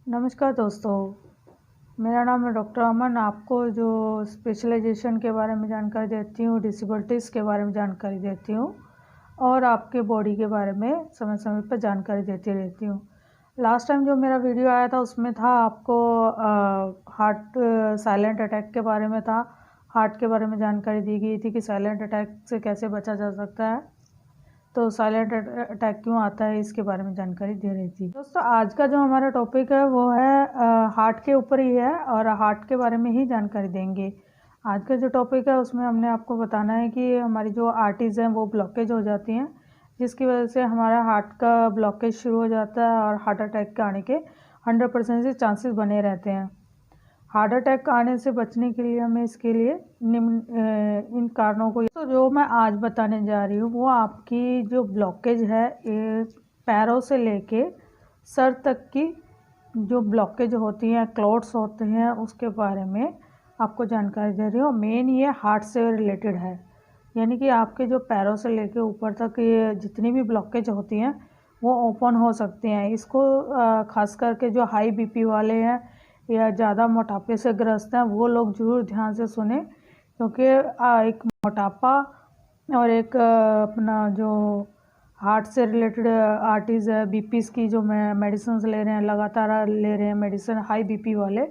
नमस्कार दोस्तों, मेरा नाम है डॉक्टर अमन। आपको जो स्पेशलाइजेशन के बारे में जानकारी देती हूँ, डिसेबिलिटीज़ के बारे में जानकारी देती हूँ और आपके बॉडी के बारे में समय समय पर जानकारी देती रहती हूँ। लास्ट टाइम जो मेरा वीडियो आया था उसमें था आपको हार्ट साइलेंट अटैक के बारे में था। हार्ट के बारे में जानकारी दी गई थी कि साइलेंट अटैक से कैसे बचा जा सकता है, तो साइलेंट अटैक क्यों आता है, इसके बारे में जानकारी दे रही थी। दोस्तों, आज का जो हमारा टॉपिक है वो है हार्ट के ऊपर ही है और हार्ट के बारे में ही जानकारी देंगे। आज का जो टॉपिक है उसमें हमने आपको बताना है कि हमारी जो आर्टरीज हैं वो ब्लॉकेज हो जाती हैं, जिसकी वजह से हमारा हार्ट का ब्लॉकेज शुरू हो जाता है और हार्ट अटैक के आने के 100% से चांसेस बने रहते हैं। हार्ट अटैक आने से बचने के लिए हमें इसके लिए इन कारणों को तो जो मैं आज बताने जा रही हूँ वो आपकी जो ब्लॉकेज है पैरों से लेके सर तक की जो ब्लॉकेज होती हैं, क्लॉट्स होते हैं, उसके बारे में आपको जानकारी दे रही हूँ। मेन ये हार्ट से रिलेटेड है, यानी कि आपके जो पैरों से लेके ऊपर तक ये जितनी भी ब्लॉकेज होती हैं वो ओपन हो सकती हैं। इसको खास करके जो हाई बीपी वाले हैं या ज़्यादा मोटापे से ग्रस्त हैं वो लोग ज़रूर ध्यान से सुने, क्योंकि एक मोटापा और एक अपना जो हार्ट से रिलेटेड आर्टरीज है, बीपीज़ की जो मेडिसिन ले रहे हैं, लगातार ले रहे हैं मेडिसिन हाई बीपी वाले,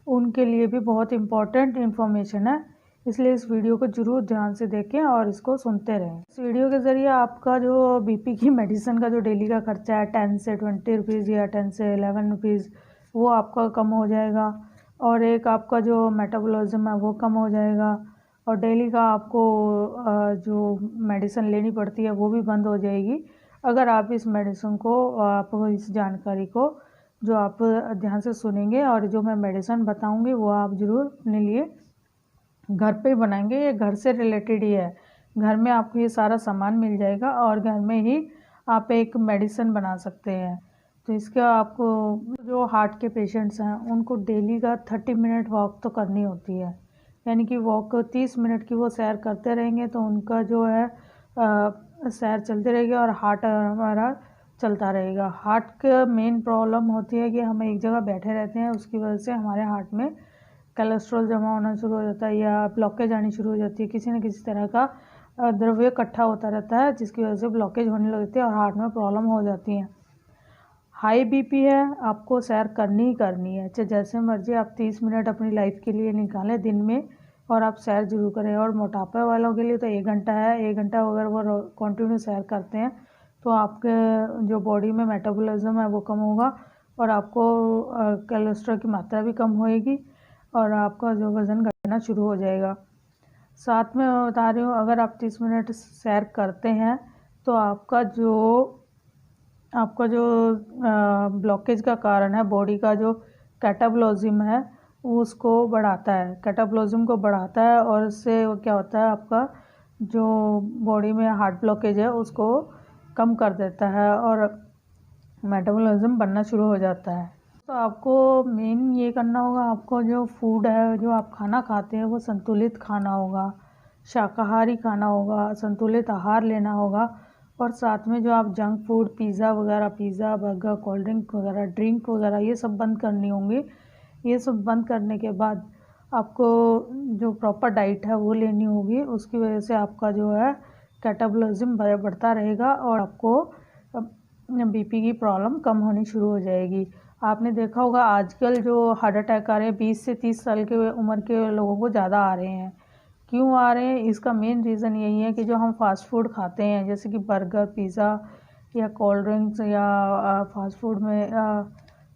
उनके लिए भी बहुत इम्पॉर्टेंट इन्फॉर्मेशन है। इसलिए इस वीडियो को ज़रूर ध्यान से देखें और इसको सुनते रहें। इस वीडियो के ज़रिए आपका जो बीपी की मेडिसिन का जो डेली का खर्चा है 10 से 20 रुपीज़ या 10 से 11 रुपीज़, वो आपका कम हो जाएगा और एक आपका जो मेटाबॉलिज्म है वो कम हो जाएगा और डेली का आपको जो मेडिसिन लेनी पड़ती है वो भी बंद हो जाएगी अगर आप इस मेडिसिन को, आप इस जानकारी को जो आप ध्यान से सुनेंगे। और जो मैं मेडिसिन बताऊंगी वो आप ज़रूर अपने लिए घर पे बनाएंगे। ये घर से रिलेटेड ही है, घर में आपको ये सारा सामान मिल जाएगा और घर में ही आप एक मेडिसिन बना सकते हैं। तो इसका आपको जो हार्ट के पेशेंट्स हैं उनको डेली का 30 मिनट वॉक तो करनी होती है, यानी कि वॉक 30 मिनट की वो सैर करते रहेंगे तो उनका जो है सैर चलती रहेगी और हार्ट हमारा चलता रहेगा। हार्ट का मेन प्रॉब्लम होती है कि हम एक जगह बैठे रहते हैं, उसकी वजह से हमारे हार्ट में कोलेस्ट्रॉल जमा होना शुरू हो जाता है या ब्लॉकेज आनी शुरू हो जाती है। किसी न किसी तरह का द्रव्य इकट्ठा होता रहता है जिसकी वजह से ब्लॉकेज होने लगती है और हार्ट में प्रॉब्लम हो जाती है। हाई बीपी है, आपको सैर करनी ही करनी है, चाहे जैसे मर्जी आप 30 मिनट अपनी लाइफ के लिए निकालें दिन में और आप सैर जरूर करें। और मोटापे वालों के लिए तो 1 घंटा है, 1 घंटा अगर वो कंटिन्यू सैर करते हैं तो आपके जो बॉडी में मेटाबॉलिज्म है वो कम होगा और आपको कोलेस्ट्रॉल की मात्रा भी कम होएगी और आपका जो वज़न घटना शुरू हो जाएगा। साथ में मैं बता रही हूँ, अगर आप 30 मिनट सैर करते हैं तो आपका जो ब्लॉकेज का कारण है, बॉडी का जो कैटाबॉलिज्म है उसको बढ़ाता है, कैटाबॉलिज्म को बढ़ाता है और इससे क्या होता है, आपका जो बॉडी में हार्ट ब्लॉकेज है उसको कम कर देता है और मेटाबॉलिज्म बनना शुरू हो जाता है। तो आपको मेन ये करना होगा, आपको जो फूड है, जो आप खाना खाते हैं वो संतुलित खाना होगा, शाकाहारी खाना होगा, संतुलित आहार लेना होगा और साथ में जो आप junk food, pizza burger, cold drink वगैरह, ड्रिंक वगैरह ये सब बंद करनी होंगी। ये सब बंद करने के बाद आपको जो प्रॉपर डाइट है वो लेनी होगी। उसकी वजह से आपका जो है कैटाबॉलिज्म बढ़ता रहेगा और आपको बीपी की प्रॉब्लम कम होनी शुरू हो जाएगी। आपने देखा होगा आजकल जो हार्ट अटैक आ रहे हैं 20 से 30 साल के उम्र के लोगों को ज़्यादा आ रहे हैं। क्यों आ रहे हैं? इसका मेन रीज़न यही है कि जो हम फास्ट फूड खाते हैं, जैसे कि बर्गर, पिज़्ज़ा या कोल्ड ड्रिंक्स या फास्ट फूड में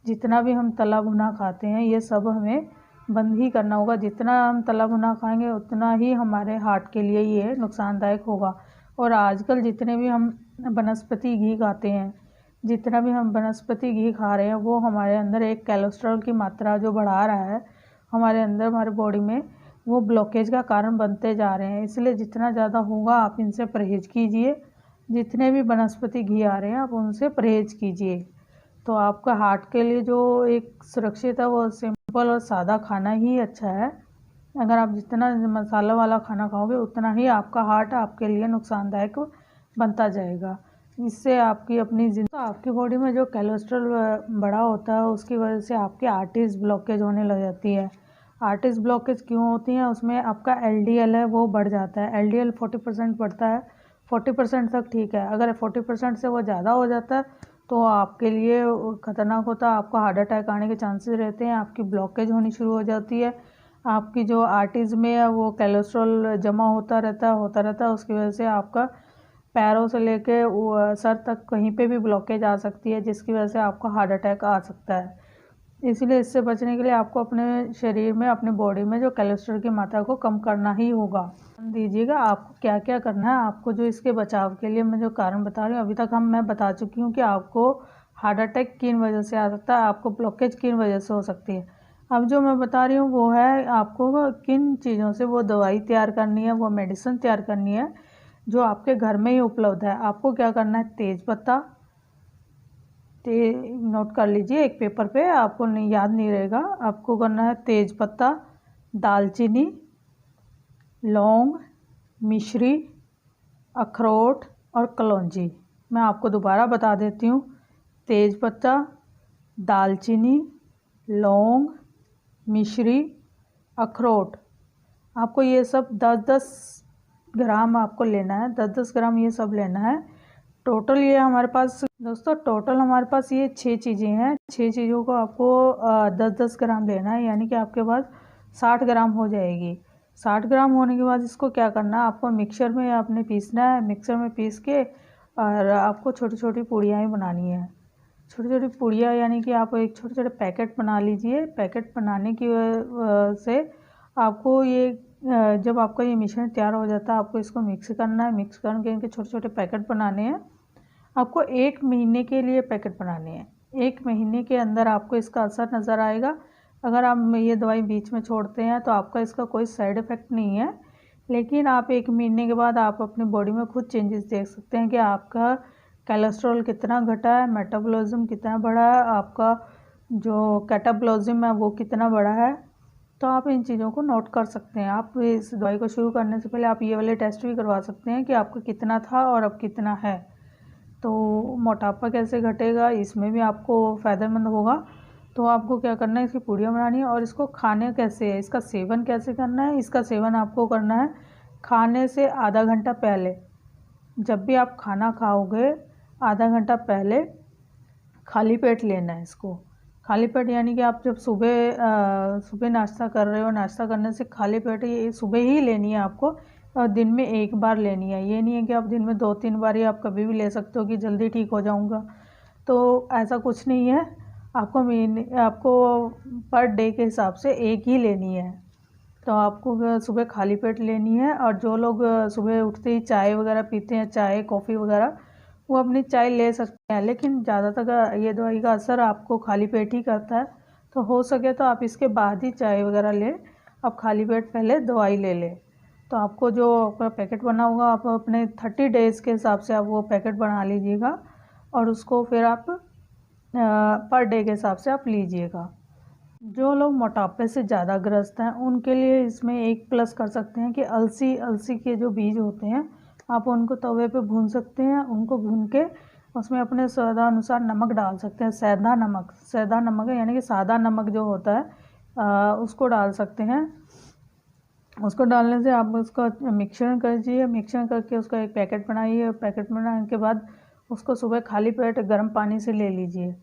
जितना भी हम तला भुना खाते हैं ये सब हमें बंद ही करना होगा। जितना हम तला भुना खाएंगे उतना ही हमारे हार्ट के लिए ये नुकसानदायक होगा। और आजकल जितने भी हम वनस्पति घी खाते हैं, जितना भी हम वनस्पति घी खा रहे हैं वो हमारे अंदर एक कोलेस्ट्रॉल की मात्रा जो बढ़ा रहा है हमारे अंदर, हमारे बॉडी में, वो ब्लॉकेज का कारण बनते जा रहे हैं। इसलिए जितना ज़्यादा होगा आप इनसे परहेज़ कीजिए। जितने भी वनस्पति घी आ रहे हैं आप उनसे परहेज़ कीजिए। तो आपका हार्ट के लिए जो एक सुरक्षित है वो सिंपल और सादा खाना ही अच्छा है। अगर आप जितना मसाला वाला खाना खाओगे उतना ही आपका हार्ट आपके लिए नुकसानदायक बनता जाएगा। इससे आपकी अपनी तो आपकी बॉडी में जो कोलेस्ट्रॉल बड़ा होता है उसकी वजह से आपकी आर्टरीज ब्लॉकेज होने लग जाती है। आर्टरीज ब्लॉकेज क्यों होती हैं? उसमें आपका LDL है वो बढ़ जाता है। LDL 40% बढ़ता है, 40% तक ठीक है। अगर 40% से वो ज़्यादा हो जाता है तो आपके लिए ख़तरनाक होता है। आपको हार्ट अटैक आने के चांसेस रहते हैं। आपकी ब्लॉकेज होनी शुरू हो जाती है। आपकी जो आर्टरीज में है वो कोलेस्ट्रॉल जमा होता रहता है। उसकी वजह से आपका पैरों से लेके सर तक कहीं पे भी ब्लॉकेज आ सकती है, जिसकी वजह से आपको हार्ट अटैक आ सकता है। इसलिए इससे बचने के लिए आपको अपने शरीर में, अपनी बॉडी में जो कोलेस्ट्रॉल की मात्रा को कम करना ही होगा। दीजिएगा आपको क्या क्या करना है। आपको जो इसके बचाव के लिए मैं जो कारण बता रही हूँ, अभी तक मैं बता चुकी हूँ कि आपको हार्ट अटैक किन वजह से आ सकता है, आपको ब्लॉकेज किन वजह से हो सकती है। अब जो मैं बता रही हूँ वो है आपको किन चीज़ों से वो दवाई तैयार करनी है, वो मेडिसिन तैयार करनी है जो आपके घर में ही उपलब्ध है। आपको क्या करना है, तेज पत्ता, नोट कर लीजिए एक पेपर पे, आपको नहीं याद नहीं रहेगा। आपको करना है तेज पत्ता, दालचीनी, लौंग, मिश्री, अखरोट और कलौंजी। मैं आपको दोबारा बता देती हूँ, तेज पत्ता, दालचीनी, लौंग, मिश्री, अखरोट। आपको ये सब 10-10 ग्राम आपको लेना है, 10-10 ग्राम ये सब लेना है। टोटल ये हमारे पास दोस्तों, टोटल हमारे पास ये 6 चीज़ें हैं। 6 चीज़ों को आपको 10-10 ग्राम लेना है, यानी कि आपके पास 60 ग्राम हो जाएगी। 60 ग्राम होने के बाद इसको क्या करना है, आपको मिक्सर में आपने पीसना है। मिक्सर में पीस के और आपको छोटी छोटी पूड़ियाँ ही बनानी है। छोटी छोटी पूड़ियाँ यानी कि आप एक छोटे छोटे पैकेट बना लीजिए। पैकेट बनाने की से आपको ये जब आपका ये मिश्रण तैयार हो जाता है, आपको इसको मिक्स करना है। मिक्स करके इनके छोटे छोटे पैकेट बनाने हैं। आपको 1 महीने के लिए पैकेट बनाने हैं। 1 महीने के अंदर आपको इसका असर नज़र आएगा। अगर आप ये दवाई बीच में छोड़ते हैं तो आपका इसका कोई साइड इफ़ेक्ट नहीं है, लेकिन आप 1 महीने के बाद आप अपनी बॉडी में खुद चेंजेस देख सकते हैं कि आपका कोलेस्ट्रॉल कितना घटा है, मेटाबॉलिज्म कितना बढ़ा है, आपका जो कैटाबॉलिज्म है वो कितना बढ़ा है। तो आप इन चीज़ों को नोट कर सकते हैं। आप इस दवाई को शुरू करने से पहले आप ये वाले टेस्ट भी करवा सकते हैं कि आपका कितना था और अब कितना है। तो मोटापा कैसे घटेगा, इसमें भी आपको फ़ायदेमंद होगा। तो आपको क्या करना है, इसकी पूड़ियाँ बनानी है और इसको खाने कैसे है, इसका सेवन कैसे करना है। इसका सेवन आपको करना है खाने से आधा घंटा पहले। जब भी आप खाना खाओगे आधा घंटा पहले खाली पेट लेना है इसको। खाली पेट यानी कि आप जब सुबह नाश्ता कर रहे हो, नाश्ता करने से खाली पेट ये सुबह ही लेनी है आपको, और दिन में 1 बार लेनी है। ये नहीं है कि आप दिन में 2-3 बार ही आप कभी भी ले सकते हो कि जल्दी ठीक हो जाऊंगा, तो ऐसा कुछ नहीं है। आपको पर डे के हिसाब से 1 ही लेनी है। तो आपको सुबह खाली पेट लेनी है। और जो लोग सुबह उठते ही चाय वगैरह पीते हैं, चाय कॉफ़ी वगैरह, वो अपनी चाय ले सकते हैं, लेकिन ज़्यादातर ये दवाई का असर आपको खाली पेट ही करता है। तो हो सके तो आप इसके बाद ही चाय वगैरह लें, आप खाली पेट पहले दवाई ले लें। तो आपको जो आपका पैकेट बना होगा, आप अपने 30 डेज़ के हिसाब से आप वो पैकेट बना लीजिएगा और उसको फिर आप पर डे के हिसाब से आप लीजिएगा। जो लोग मोटापे से ज़्यादा ग्रस्त हैं उनके लिए इसमें एक प्लस कर सकते हैं कि अलसी के जो बीज होते हैं आप उनको तवे पे भून सकते हैं। उनको भून के उसमें अपने स्वादानुसार नमक डाल सकते हैं। सेंधा नमक है, यानी कि सादा नमक जो होता है उसको डाल सकते हैं। उसको डालने से आप उसका मिक्सचर कीजिए। मिक्सचर करके उसका एक पैकेट बनाइए। पैकेट बनाने के बाद उसको सुबह खाली पेट गर्म पानी से ले लीजिए।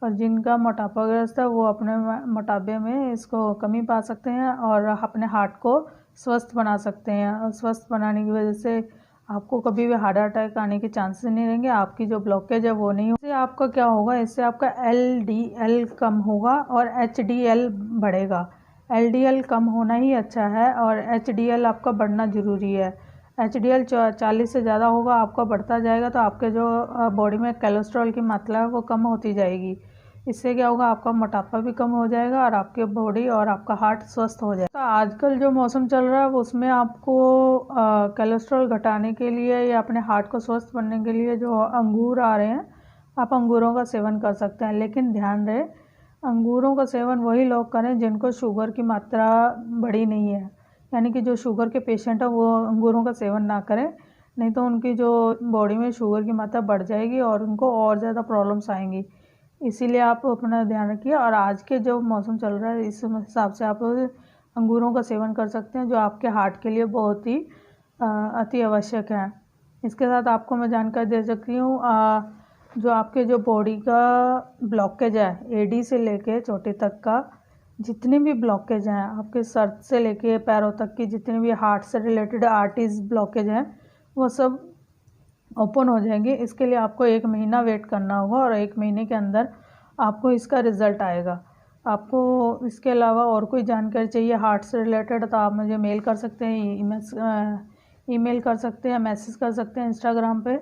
और जिनका मोटापाग्रस्त है वो अपने मोटापे में इसको कमी पा सकते हैं और अपने हार्ट को स्वस्थ बना सकते हैं। और स्वस्थ बनाने की वजह से आपको कभी भी हार्ट अटैक आने के चांसेस नहीं रहेंगे। आपकी जो ब्लॉकेज है वो नहीं होगी। इससे आपका क्या होगा, इससे आपका LDL कम होगा और HDL बढ़ेगा। LDL कम होना ही अच्छा है और HDL आपका बढ़ना ज़रूरी है। HDL 40 से ज़्यादा होगा, आपका बढ़ता जाएगा तो आपके जो बॉडी में कोलेस्ट्रॉल की मात्रा है वो कम होती जाएगी। इससे क्या होगा, आपका मोटापा भी कम हो जाएगा और आपके बॉडी और आपका हार्ट स्वस्थ हो जाएगा। तो आजकल जो मौसम चल रहा है उसमें आपको कोलेस्ट्रॉल घटाने के लिए या अपने हार्ट को स्वस्थ बनने के लिए जो अंगूर आ रहे हैं, आप अंगूरों का सेवन कर सकते हैं। लेकिन ध्यान रहे, अंगूरों का सेवन वही लोग करें जिनको शुगर की मात्रा बड़ी नहीं है, यानी कि जो शुगर के पेशेंट है वो अंगूरों का सेवन ना करें। नहीं तो उनकी जो बॉडी में शुगर की मात्रा बढ़ जाएगी और उनको और ज़्यादा प्रॉब्लम्स आएंगी। इसीलिए आप अपना ध्यान रखिए। और आज के जो मौसम चल रहा है इस हिसाब से आप अंगूरों का सेवन कर सकते हैं, जो आपके हार्ट के लिए बहुत ही अति आवश्यक है। इसके साथ आपको मैं जानकारी दे सकती हूँ, जो आपके जो बॉडी का ब्लॉकेज है, एडी से लेके चोटी तक का जितने भी ब्लॉकेज हैं, आपके सर से लेके पैरों तक की जितने भी हार्ट से रिलेटेड आर्टरीज ब्लॉकेज हैं, वो सब ओपन हो जाएंगे। इसके लिए आपको 1 महीना वेट करना होगा और 1 महीने के अंदर आपको इसका रिज़ल्ट आएगा। आपको इसके अलावा और कोई जानकारी चाहिए हार्ट से रिलेटेड तो आप मुझे मेल कर सकते हैं, ईमेल कर सकते हैं, मैसेज कर सकते हैं इंस्टाग्राम पे,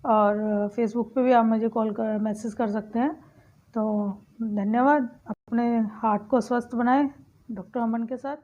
और फेसबुक पे भी आप मुझे मैसेज कर सकते हैं। तो धन्यवाद। अपने हार्ट को स्वस्थ बनाएं डॉक्टर अमन के साथ।